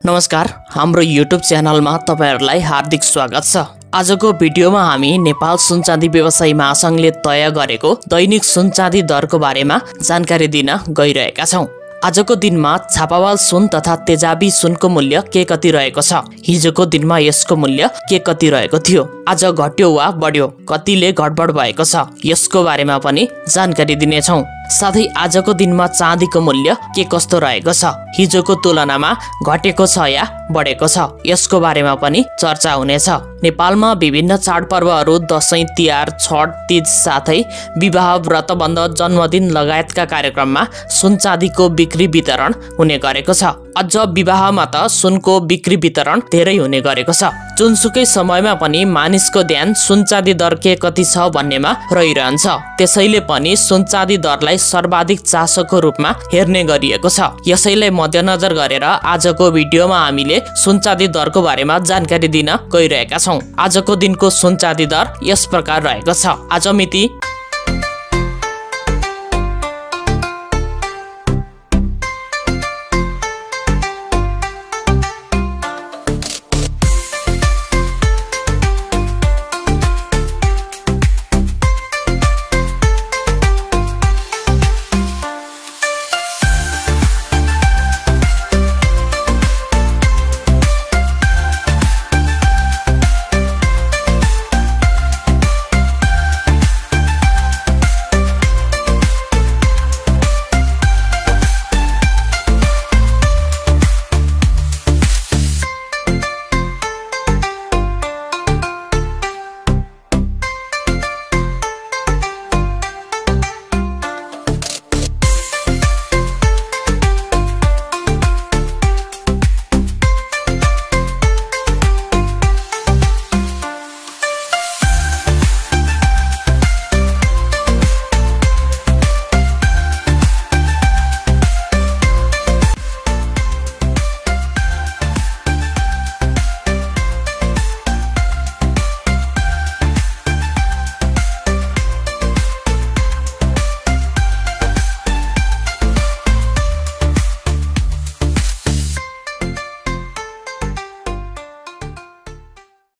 नमस्कार, हाम्रो YouTube च्यानलमा तपाईहरुलाई हार्दिक स्वागत छ। आजको भिडियोमा हामी नेपाल सुन चाँदी व्यवसायी महासंघले तय गरेको दैनिक सुन चाँदी दरको बारेमा जानकारी दिन गइरहेका छौं। आजको दिनमा छापावाल सुन तथा तेजाबी सुनको मूल्य के कति रहेको छ? हिजोको दिनमा यसको मूल्य के कति रहेको थियो? आज घट्यो वा बढ्यो? कतिले घटबढ भएको छ? यसको बारेमा पनि जानकारी दिनेछौं। साथै आजको दिनमा चाँदीको मूल्य के कस्तो रहेको छ? हिजोको तुलनामा घटेको छ या बढेको छ? यसको बारेमा पनि चर्चा हुनेछ। नेपालमा विभिन्न चाडपर्वहरू दशैं, तिहार, छठ, तीज साथै विवाह, व्रतबन्ध, जन्मदिन लगायतका कार्यक्रममा सुन चाँदीको बिक्री वितरण हुने गरेको छ। अझ विवाहमा त सुनको बिक्री वितरण धेरै हुने गरेको छ। जुनसुकै समयमा पनि मानिसको ध्यान सुन चाँदी दर के कति छ भन्नेमा रहिरहन्छ। त्यसैले पनि सुन चाँदी दरलाई सर्वाधिक चासोको रूपमा हेर्ने गरिएको छ। यसैलाई मध्यनजर गरेर आजको भिडियोमा हामीले सुन चाँदी दरको बारेमा जानकारी दिन गइरहेका छौं। आजको दिनको सुन चाँदी दर यस प्रकार रहेको छ। आज मिति